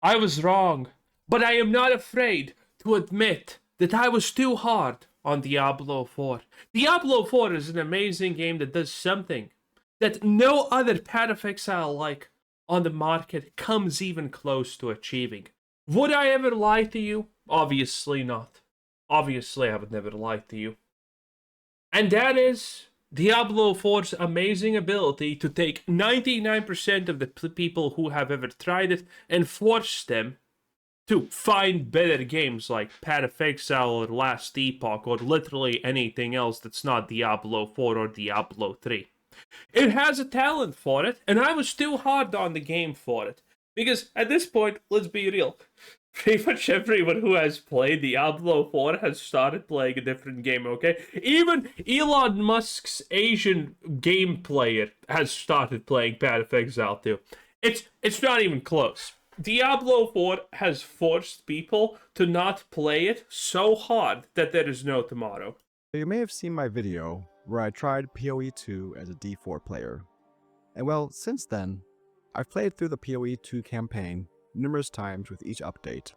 I was wrong, but I am not afraid to admit that I was too hard on Diablo 4. Diablo 4 is an amazing game that does something that no other Path of Exile like on the market comes even close to achieving. Would I ever lie to you? Obviously not. Obviously, I would never lie to you. And that is Diablo 4's amazing ability to take 99% of the people who have ever tried it and force them to find better games like Path of Exile or Last Epoch or literally anything else that's not Diablo 4 or Diablo 3. It has a talent for it, and I was too hard on the game for it. Because at this point, let's be real, pretty much everyone who has played Diablo 4 has started playing a different game, okay? Even Elon Musk's Asian game player has started playing Path of Exile too. It's not even close. Diablo 4 has forced people to not play it so hard that there is no tomorrow. You may have seen my video where I tried POE2 as a D4 player. And well, since then, I've played through the POE2 campaign numerous times with each update.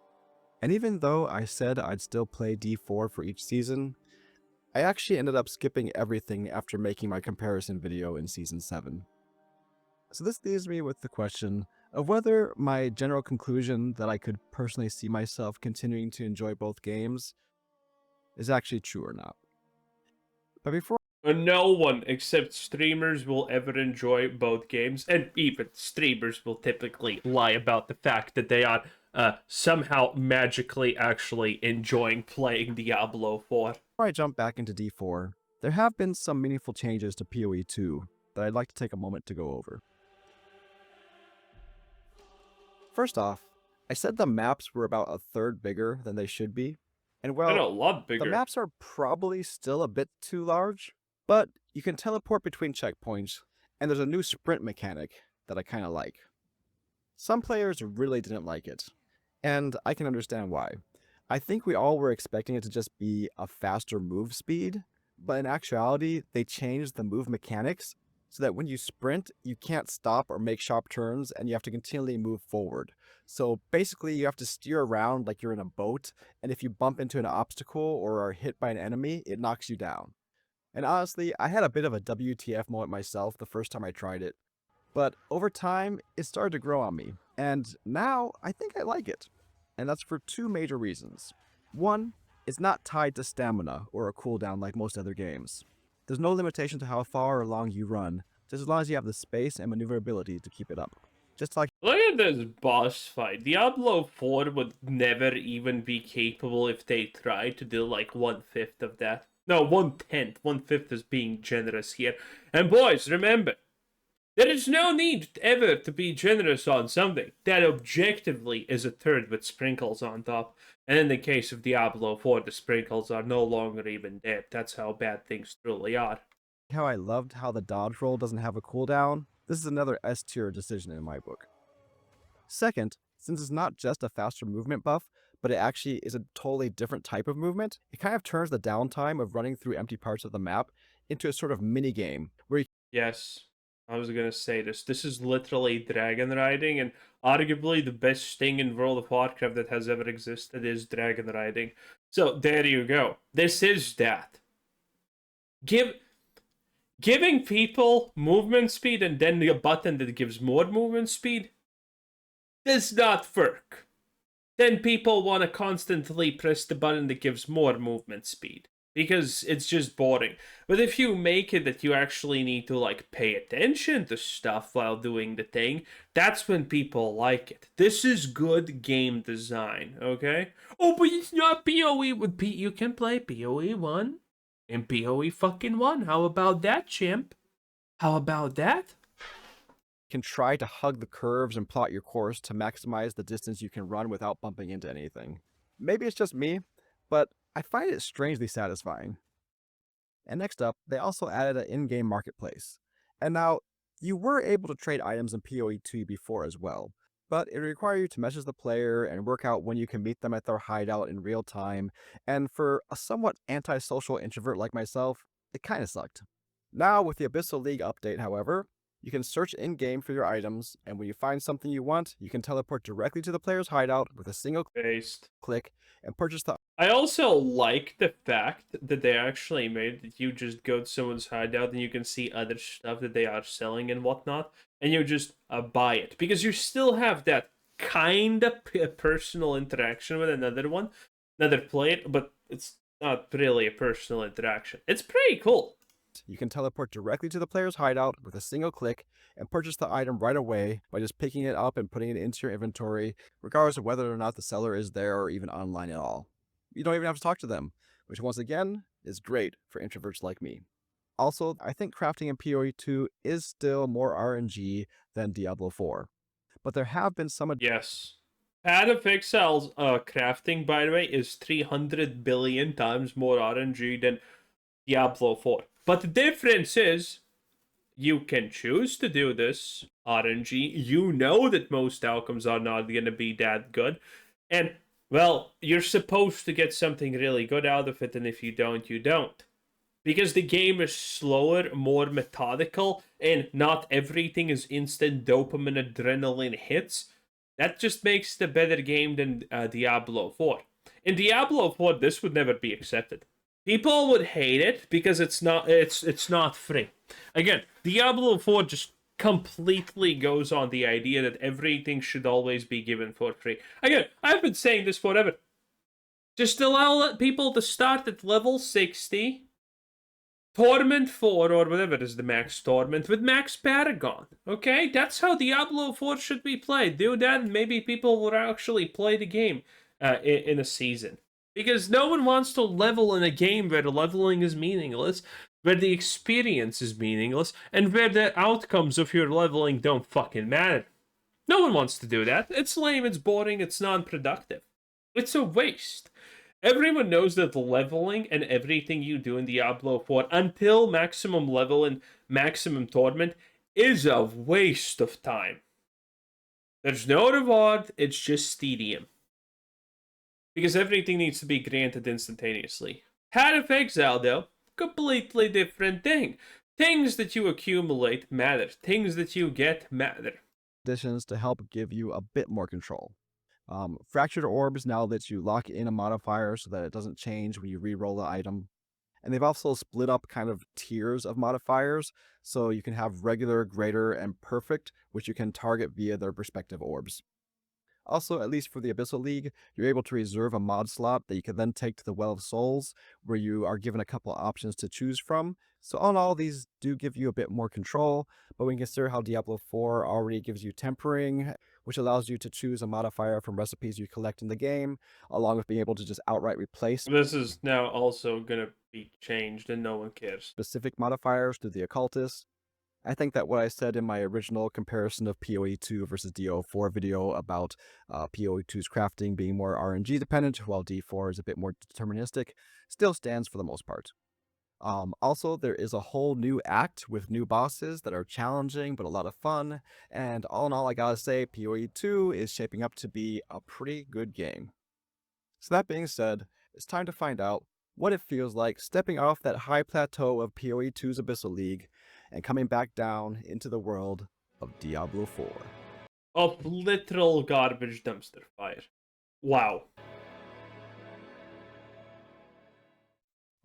And even though I said I'd still play D4 for each season, I actually ended up skipping everything after making my comparison video in Season 7. So this leaves me with the question of whether my general conclusion that I could personally see myself continuing to enjoy both games is actually true or not. But before No one except streamers will ever enjoy both games, and even streamers will typically lie about the fact that they are somehow magically actually enjoying playing Diablo 4. Before I jump back into D4, there have been some meaningful changes to PoE2 that I'd like to take a moment to go over. First off, I said the maps were about a third bigger than they should be, and They're well, a lot the bigger. maps are probably still a bit too large, but you can teleport between checkpoints, and there's a new sprint mechanic that I kinda like. Some players really didn't like it, and I can understand why. I think we all were expecting it to just be a faster move speed, but in actuality, they changed the move mechanics so that when you sprint, you can't stop or make sharp turns, and you have to continually move forward. So basically, you have to steer around like you're in a boat, and if you bump into an obstacle or are hit by an enemy, it knocks you down. And honestly, I had a bit of a WTF moment myself the first time I tried it, but over time, it started to grow on me, and now I think I like it. And that's for two major reasons. One, it's not tied to stamina or a cooldown like most other games. There's no limitation to how far or long you run, just as long as you have the space and maneuverability to keep it up. Just like Look at this boss fight. Diablo 4 would never even be capable if they tried to do like 1/5 of that. No, 1/10. 1/5 is being generous here. And boys, remember, there is no need ever to be generous on something that objectively is a turd with sprinkles on top. And in the case of Diablo 4, the sprinkles are no longer even there. That's how bad things truly are. how I loved how the dodge roll doesn't have a cooldown, this is another S tier decision in my book. Second, since it's not just a faster movement buff, but it actually is a totally different type of movement, it kind of turns the downtime of running through empty parts of the map into a sort of mini game where you Yes, I was gonna say this. This is literally dragon riding, and arguably the best thing in World of Warcraft that has ever existed is dragon riding. So there you go. This is that. Give giving people movement speed and then a button that gives more movement speed does not work. Then people want to constantly press the button that gives more movement speed because it's just boring. But if you make it that you actually need to like pay attention to stuff while doing the thing, that's when people like it. This is good game design, okay? Oh, but it's not PoE with P. You can play PoE 1 and PoE fucking 1. How about that, champ? How about that? can try to hug the curves and plot your course to maximize the distance you can run without bumping into anything. Maybe it's just me, but I find it strangely satisfying. And next up, they also added an in-game marketplace. And now, you were able to trade items in PoE2 before as well, but it required you to message the player and work out when you can meet them at their hideout in real time, and for a somewhat antisocial introvert like myself, it kinda sucked. Now, with the Abyssal League update, however, You can search in-game for your items, and when you find something you want, you can teleport directly to the player's hideout with a single Based. click and purchase the I also like the fact that they actually made that you just go to someone's hideout and you can see other stuff that they are selling and whatnot, and you just buy it because you still have that kind of personal interaction with another player, but it's not really a personal interaction. It's pretty cool. You can teleport directly to the player's hideout with a single click and purchase the item right away by just picking it up and putting it into your inventory, regardless of whether or not the seller is there or even online at all. You don't even have to talk to them, which once again is great for introverts like me. Also, I think crafting in PoE2 is still more RNG than Diablo 4, but there have been some Yes. Pad of Excel's crafting, by the way, is 300 billion times more RNG than Diablo 4. But the difference is you can choose to do this RNG. You know that most outcomes are not going to be that good. And, well, you're supposed to get something really good out of it, and if you don't, you don't. Because the game is slower, more methodical, and not everything is instant dopamine adrenaline hits. That just makes it a better game than Diablo 4. In Diablo 4, this would never be accepted. People would hate it because it's not free. Again, Diablo 4 just completely goes on the idea that everything should always be given for free. Again, I've been saying this forever. Just allow people to start at level 60, Torment 4 or whatever is the max Torment with max Paragon. Okay? That's how Diablo 4 should be played. Do that and maybe people will actually play the game in a season. Because no one wants to level in a game where the leveling is meaningless, where the experience is meaningless, and where the outcomes of your leveling don't fucking matter. No one wants to do that. It's lame, it's boring, it's non-productive. It's a waste. Everyone knows that the leveling and everything you do in Diablo 4 until maximum level and maximum torment is a waste of time. There's no reward, it's just tedium. Because everything needs to be granted instantaneously. Hat of Exile, though, completely different thing. Things that you accumulate matter. Things that you get matter. additions to help give you a bit more control. Fractured Orbs now lets you lock in a modifier so that it doesn't change when you re-roll the item. And they've also split up kind of tiers of modifiers, so you can have regular, greater, and perfect, which you can target via their respective orbs. Also, at least for the Abyssal League, you're able to reserve a mod slot that you can then take to the Well of Souls, where you are given a couple options to choose from. So all in all, these do give you a bit more control, but when you consider how Diablo 4 already gives you tempering, which allows you to choose a modifier from recipes you collect in the game, along with being able to just outright replace This is now also gonna be changed and no one cares. specific modifiers through the Occultist. I think that what I said in my original comparison of PoE2 versus DO4 video about PoE2's crafting being more RNG dependent, while D4 is a bit more deterministic, still stands for the most part. Also, there is a whole new act with new bosses that are challenging but a lot of fun, and all in all, I gotta say, PoE2 is shaping up to be a pretty good game. So that being said, it's time to find out what it feels like stepping off that high plateau of PoE2's Abyssal League and coming back down into the world of Diablo 4. Of literal garbage dumpster fire. Wow.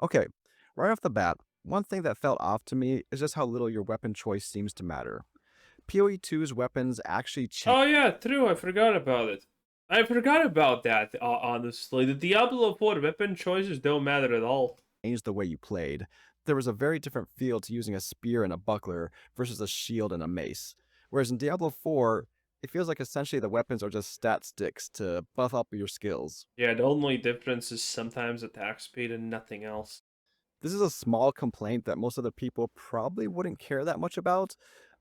Okay, right off the bat, one thing that felt off to me is just how little your weapon choice seems to matter. PoE2's weapons actually change Oh yeah, true. I forgot about it. I forgot about that. Honestly, the Diablo 4 weapon choices don't matter at all. the way you played. There was a very different feel to using a spear and a buckler versus a shield and a mace. Whereas in Diablo 4, it feels like essentially the weapons are just stat sticks to buff up your skills. Yeah, the only difference is sometimes attack speed and nothing else. This is a small complaint that most other people probably wouldn't care that much about,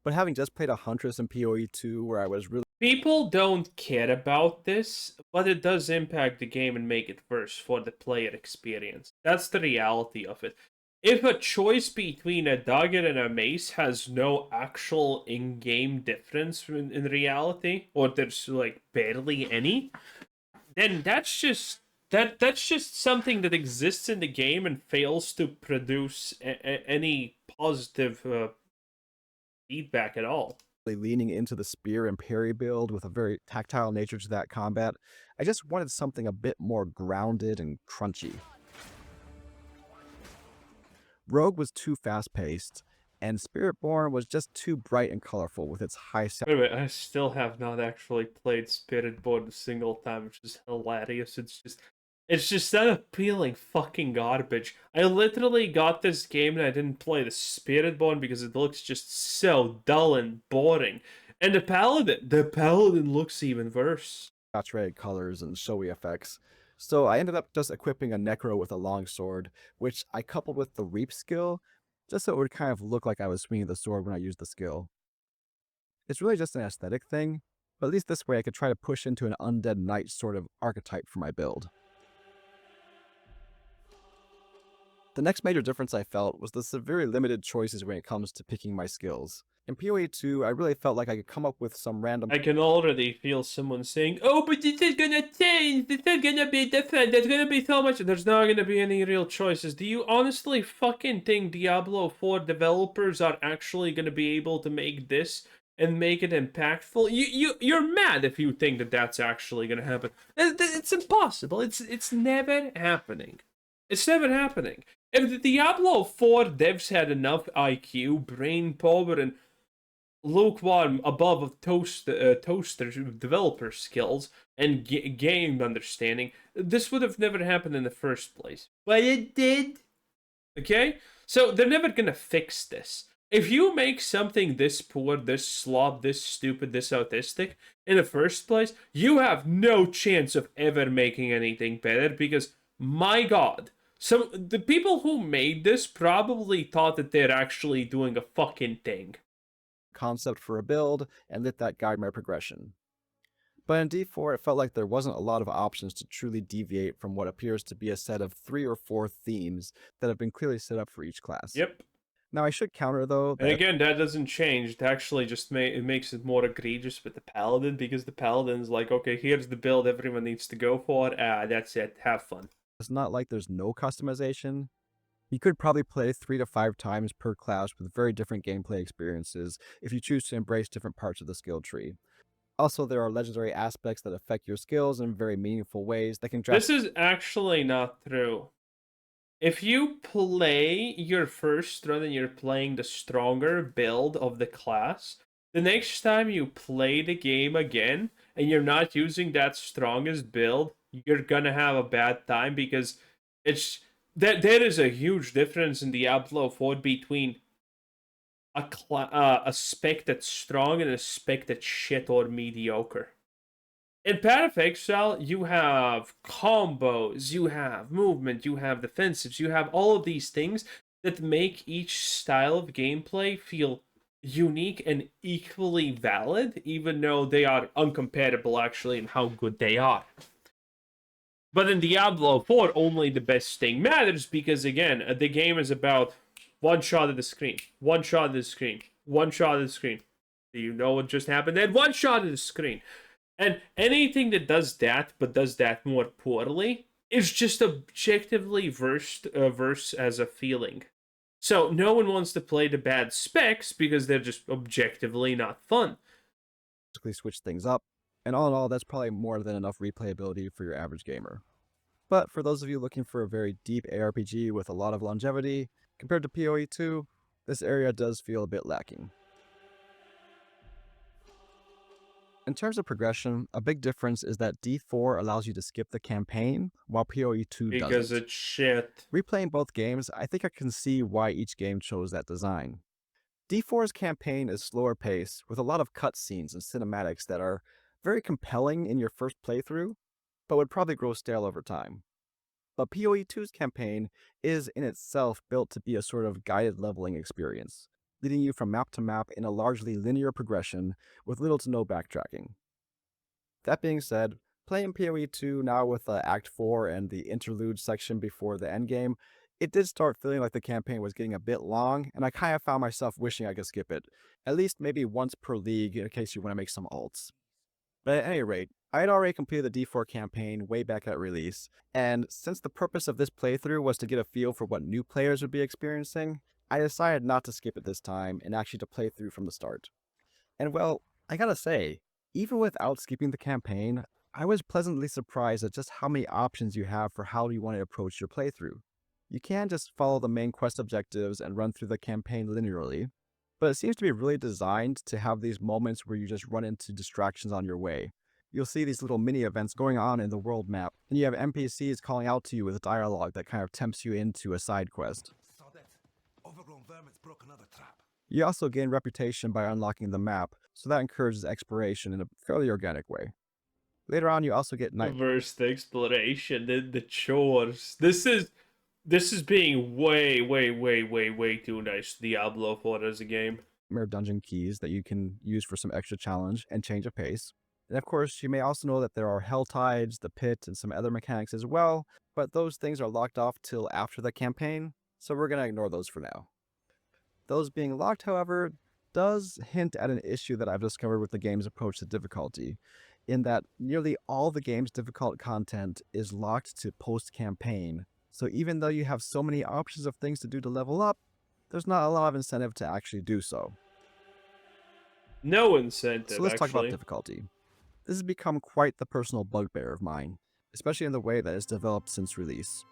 but having just played a Huntress in PoE2 where I was really People don't care about this, but it does impact the game and make it worse for the player experience. That's the reality of it. If a choice between a dagger and a mace has no actual in-game difference in reality, or there's like barely any, then that's just something that exists in the game and fails to produce any positive feedback at all. leaning into the spear and parry build with a very tactile nature to that combat. I just wanted something a bit more grounded and crunchy. Rogue was too fast-paced, and Spiritborn was just too bright and colorful with its high Wait a minute, I still have not actually played Spirit Board a single time, which is hilarious. It's just that appealing fucking garbage. I literally got this game and I didn't play the Spirit Born because it looks just so dull and boring. And the Paladin looks even worse. saturated colors and showy effects. So I ended up just equipping a Necro with a longsword, which I coupled with the Reap skill, just so it would kind of look like I was swinging the sword when I used the skill. It's really just an aesthetic thing, but at least this way I could try to push into an undead knight sort of archetype for my build. The next major difference I felt was the severely limited choices when it comes to picking my skills. In PoE2, I really felt like I could come up with some random I can already feel someone saying, "Oh, but this is gonna change. This is gonna be different. There's gonna be so much." There's not gonna be any real choices. Do you honestly fucking think Diablo 4 developers are actually gonna be able to make this and make it impactful? You're mad if you think that that's actually gonna happen. It's impossible. It's never happening. It's never happening. If the Diablo 4 devs had enough IQ, brain power, and lukewarm above of toaster developer skills and game understanding, this would have never happened in the first place. But it did. Okay? So they're never gonna fix this. If you make something this poor, this slob, this stupid, this autistic in the first place, you have no chance of ever making anything better because, my god, the people who made this probably thought that they're actually doing a fucking thing. concept for a build and let that guide my progression. But in D4, it felt like there wasn't a lot of options to truly deviate from what appears to be a set of 3 or 4 themes that have been clearly set up for each class. Yep. Now I should counter though And that again, that doesn't change. It actually just it makes it more egregious with the Paladin because the Paladin's like, okay, here's the build everyone needs to go for. That's it. Have fun. it's not like there's no customization. You could probably play 3 to 5 times per class with very different gameplay experiences if you choose to embrace different parts of the skill tree. Also, there are legendary aspects that affect your skills in very meaningful ways that can This is actually not true. If you play your first run and you're playing the stronger build of the class, the next time you play the game again and you're not using that strongest build, you're gonna have a bad time because it's that there is a huge difference in Diablo 4 between a spec that's strong and a spec that's shit or mediocre. In Path of Exile, you have combos, you have movement, you have defensives, you have all of these things that make each style of gameplay feel unique and equally valid, even though they are uncompatible actually in how good they are. But in Diablo 4, only the best thing matters because, again, the game is about one shot of the screen, one shot of the screen, one shot of the screen. Do you know what just happened? Then one shot of the screen. And anything that does that, but does that more poorly, is just objectively worse as a feeling. So no one wants to play the bad specs because they're just objectively not fun. switch things up, and all in all, that's probably more than enough replayability for your average gamer. But for those of you looking for a very deep ARPG with a lot of longevity, compared to PoE2, this area does feel a bit lacking. In terms of progression, a big difference is that D4 allows you to skip the campaign, while PoE2 Because doesn't. it's shit. Replaying both games, I think I can see why each game chose that design. D4's campaign is slower paced, with a lot of cutscenes and cinematics that are very compelling in your first playthrough, but would probably grow stale over time. But PoE2's campaign is in itself built to be a sort of guided leveling experience, leading you from map to map in a largely linear progression with little to no backtracking. That being said, playing PoE2 now with Act 4 and the interlude section before the endgame, it did start feeling like the campaign was getting a bit long, and I kind of found myself wishing I could skip it, at least maybe once per league in case you want to make some ults. But at any rate, I had already completed the D4 campaign way back at release, and since the purpose of this playthrough was to get a feel for what new players would be experiencing, I decided not to skip it this time and actually to play through from the start. And well, I gotta say, even without skipping the campaign, I was pleasantly surprised at just how many options you have for how you want to approach your playthrough. You can just follow the main quest objectives and run through the campaign linearly, but it seems to be really designed to have these moments where you just run into distractions on your way. You'll see these little mini events going on in the world map, and you have NPCs calling out to you with dialogue that kind of tempts you into a side quest. Saw that. Overgrown vermin's broke another trap. You also gain reputation by unlocking the map, so that encourages exploration in a fairly organic way. Later on, you also get nightmare Versus the exploration, the chores. This is being way too nice to Diablo 4 as a game. dungeon keys that you can use for some extra challenge and change of pace. And of course, you may also know that there are hell tides, the pit, and some other mechanics as well, but those things are locked off till after the campaign, so we're going to ignore those for now. Those being locked, however, does hint at an issue that I've discovered with the game's approach to difficulty, in that nearly all the game's difficult content is locked to post-campaign. So even though you have so many options of things to do to level up, there's not a lot of incentive to actually do so. No incentive, So let's talk about actually. difficulty. This has become quite the personal bugbear of mine, especially in the way that it's developed since release.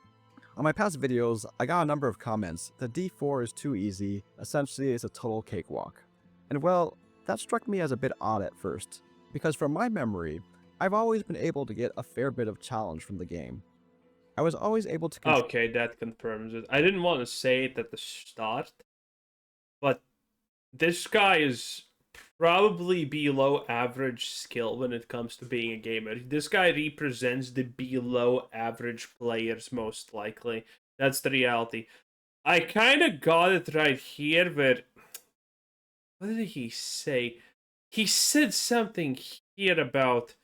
On my past videos, I got a number of comments that D4 is too easy, essentially it's a total cakewalk. And well, that struck me as a bit odd at first, because from my memory, I've always been able to get a fair bit of challenge from the game. I was always able to Okay, that confirms it. I didn't want to say it at the start, but this guy is probably below average skill when it comes to being a gamer. This guy represents the below average players most likely. That's the reality. I kind of got it right here where what did he say? He said something here about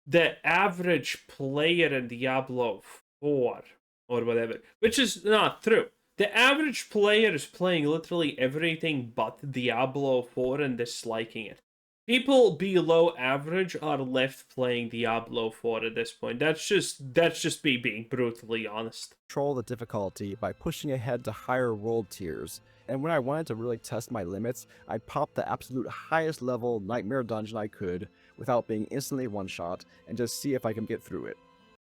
the average player in Diablo 4 or whatever, which is not true. The average player is playing literally everything but Diablo 4 and disliking it. People below average are left playing Diablo 4 at this point. That's just me being brutally honest. control the difficulty by pushing ahead to higher world tiers. And when I wanted to really test my limits, I'd pop the absolute highest level nightmare dungeon I could without being instantly one-shot and just see if I can get through it.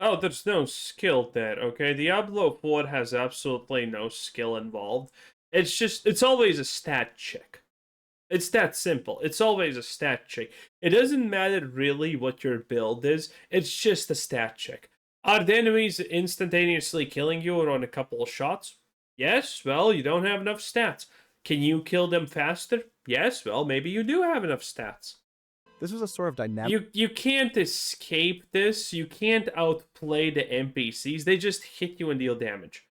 Oh, there's no skill there, okay? Diablo 4 has absolutely no skill involved. It's always a stat check. It's that simple. It's always a stat check. It doesn't matter really what your build is, it's just a stat check. Are the enemies instantaneously killing you on a couple of shots? Yes, well, you don't have enough stats. Can you kill them faster? Yes, well, maybe you do have enough stats. This was a sort of dynamic You can't escape this. You can't outplay the NPCs. They just hit you and deal damage.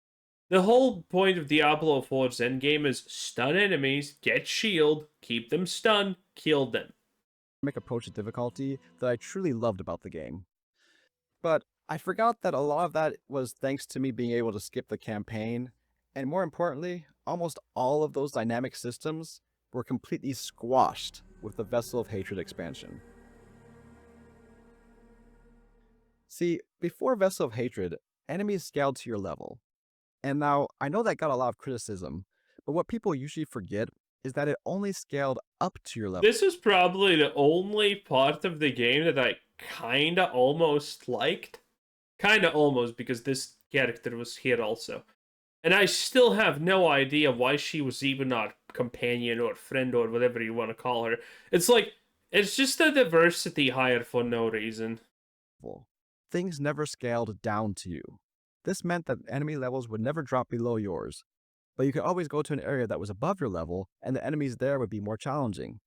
The whole point of Diablo 4's endgame is stun enemies, get shield, keep them stunned, kill them. approach to difficulty that I truly loved about the game. But I forgot that a lot of that was thanks to me being able to skip the campaign, and more importantly, almost all of those dynamic systems were completely squashed with the Vessel of Hatred expansion. See, before Vessel of Hatred, enemies scaled to your level. And now, I know that got a lot of criticism, but what people usually forget is that it only scaled up to your level. This is probably the only part of the game that I kinda almost liked. Kinda almost, because this character was here also. And I still have no idea why she was even our companion or friend or whatever you want to call her. It's like, it's just a diversity hire for no reason. Things never scaled down to you. This meant that enemy levels would never drop below yours, but you could always go to an area that was above your level, and the enemies there would be more challenging.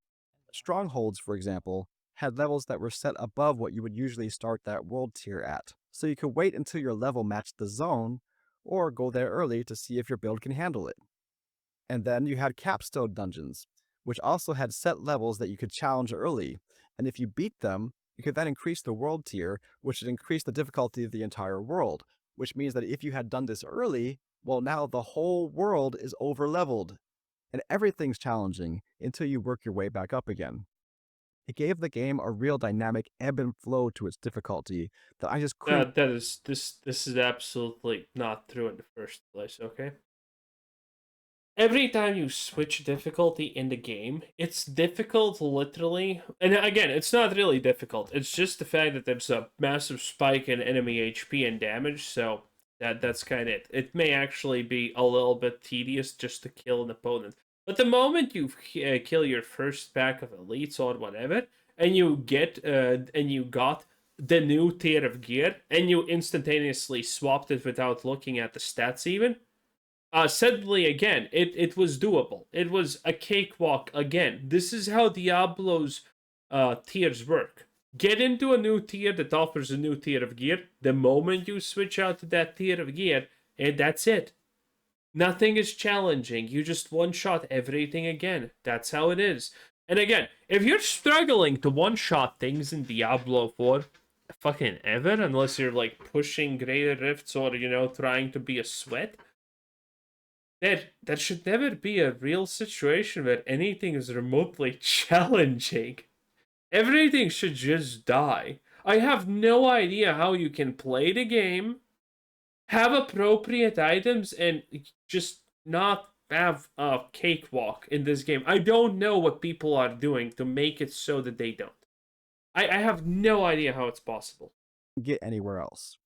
Strongholds, for example, had levels that were set above what you would usually start that world tier at, so you could wait until your level matched the zone, or go there early to see if your build can handle it. And then you had capstone dungeons, which also had set levels that you could challenge early, and if you beat them, you could then increase the world tier, which would increase the difficulty of the entire world, which means that if you had done this early, well, now the whole world is over-leveled, and everything's challenging until you work your way back up again. It gave the game a real dynamic ebb and flow to its difficulty that I just couldn't. This is absolutely not true in the first place, okay? every time you switch difficulty in the game, it's difficult literally. And again, it's not really difficult. It's just the fact that there's a massive spike in enemy HP and damage, so that's kind of it. It may actually be a little bit tedious just to kill an opponent. But the moment you kill your first pack of elites or whatever, and you got the new tier of gear, and you instantaneously swapped it without looking at the stats even, suddenly again, it was doable. It was a cakewalk again. This is how Diablo's tiers work. Get into a new tier that offers a new tier of gear. The moment you switch out to that tier of gear, and that's it. Nothing is challenging. You just one-shot everything again. That's how it is. And again, if you're struggling to one-shot things in Diablo 4 fucking ever, unless you're like pushing greater rifts or, trying to be a sweat, that should never be a real situation where anything is remotely challenging. Everything should just die. I have no idea how you can play the game, have appropriate items, and just not have a cakewalk in this game. I don't know what people are doing to make it so that they don't. I have no idea how it's possible. Get anywhere else.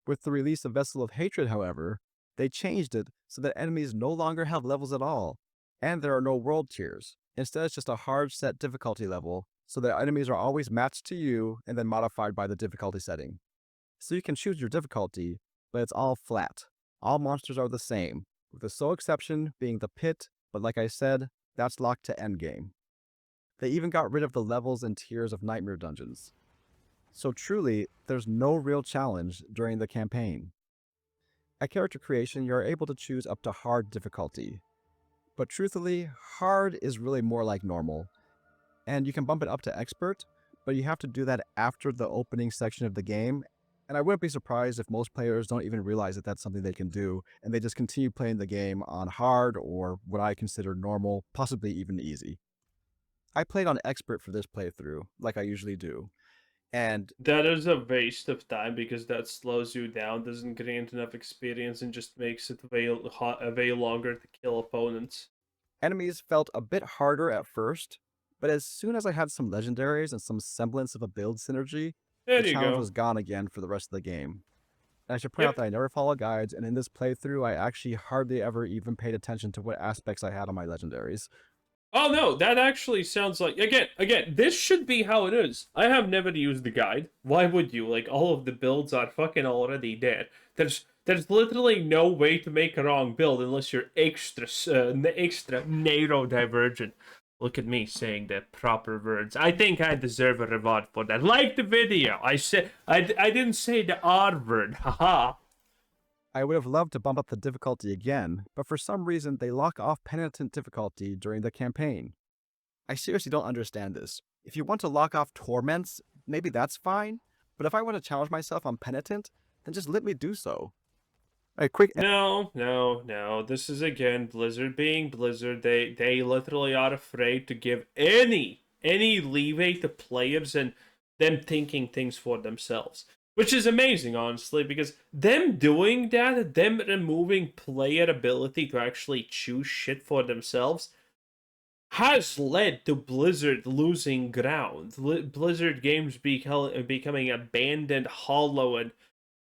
With the release of Vessel of Hatred, however, they changed it so that enemies no longer have levels at all, and there are no world tiers. Instead, it's just a hard set difficulty level, so that enemies are always matched to you and then modified by the difficulty setting. So you can choose your difficulty, but it's all flat. All monsters are the same, with the sole exception being the pit, but like I said, that's locked to endgame. They even got rid of the levels and tiers of Nightmare dungeons. So truly, there's no real challenge during the campaign. At character creation, you're able to choose up to hard difficulty. But truthfully, hard is really more like normal. And you can bump it up to expert, but you have to do that after the opening section of the game. And I wouldn't be surprised if most players don't even realize that that's something they can do, and they just continue playing the game on hard or what I consider normal, possibly even easy. I played on expert for this playthrough, like I usually do. And that is a waste of time because that slows you down, doesn't grant enough experience, and just makes it way longer to kill opponents. Enemies felt a bit harder at first, but as soon as I had some legendaries and some semblance of a build synergy, There the you challenge go. was gone again for the rest of the game. And I should point Yep. out that I never follow guides, and in this playthrough, I actually hardly ever even paid attention to what aspects I had on my legendaries. Oh no, that actually sounds like again, this should be how it is. I have never used the guide. Why would you? Like all of the builds are fucking already dead. There's literally no way to make a wrong build unless you're extra neurodivergent. Look at me saying the proper words. I think I deserve a reward for that. Like the video. I didn't say the R word. Haha. I would have loved to bump up the difficulty again, but for some reason they lock off penitent difficulty during the campaign. I seriously don't understand this. If you want to lock off torments, maybe that's fine, but if I want to challenge myself on penitent, then just let me do so. A quick No. This is again Blizzard being Blizzard. They literally are afraid to give any leeway to players and them thinking things for themselves. Which is amazing, honestly, because them doing that, them removing player ability to actually choose shit for themselves, has led to Blizzard losing ground. Blizzard games becoming abandoned, hollow, and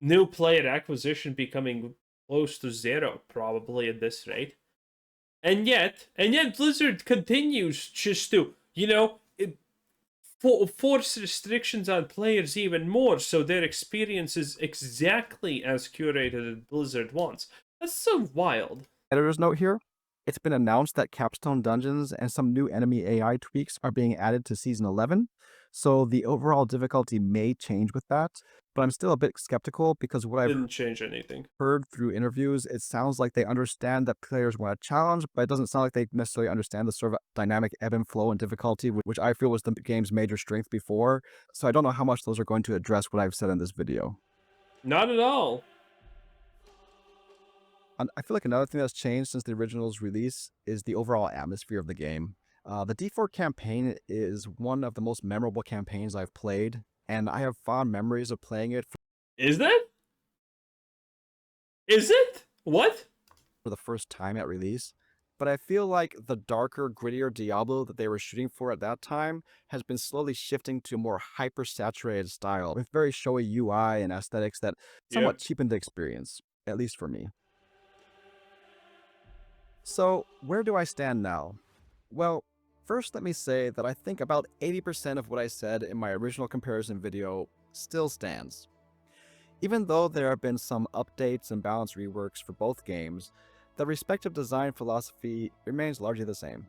new player acquisition becoming close to zero, probably at this rate. And yet Blizzard continues just to, force restrictions on players even more, so their experience is exactly as curated as Blizzard wants. That's so wild. editor's note here. It's been announced that Capstone Dungeons and some new enemy AI tweaks are being added to Season 11, so the overall difficulty may change with that, but I'm still a bit skeptical because what I've Didn't change anything. heard through interviews, it sounds like they understand that players want a challenge, but it doesn't sound like they necessarily understand the sort of dynamic ebb and flow and difficulty, which I feel was the game's major strength before, so I don't know how much those are going to address what I've said in this video. Not at all. I feel like another thing that's changed since the original's release is the overall atmosphere of the game. The D4 campaign is one of the most memorable campaigns I've played, and I have fond memories of playing it. Is that? Is it? What? for the first time at release, but I feel like the darker, grittier Diablo that they were shooting for at that time has been slowly shifting to a more hyper-saturated style with very showy UI and aesthetics that somewhat Yep. cheapened the experience, at least for me. So, where do I stand now? Well, first let me say that I think about 80% of what I said in my original comparison video still stands. Even though there have been some updates and balance reworks for both games, the respective design philosophy remains largely the same.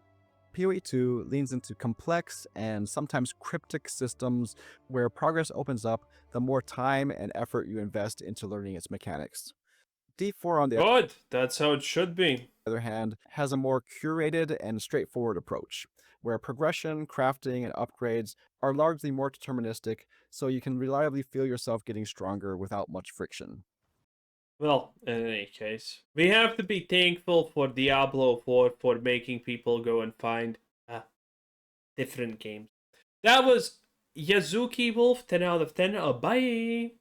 POE2 leans into complex and sometimes cryptic systems where progress opens up the more time and effort you invest into learning its mechanics. D4, on the Good. That's how it should be. other hand, has a more curated and straightforward approach, where progression, crafting, and upgrades are largely more deterministic, so you can reliably feel yourself getting stronger without much friction. Well, in any case, we have to be thankful for Diablo 4 for making people go and find different games. That was Yazuki Wolf, 10 out of 10. Bye!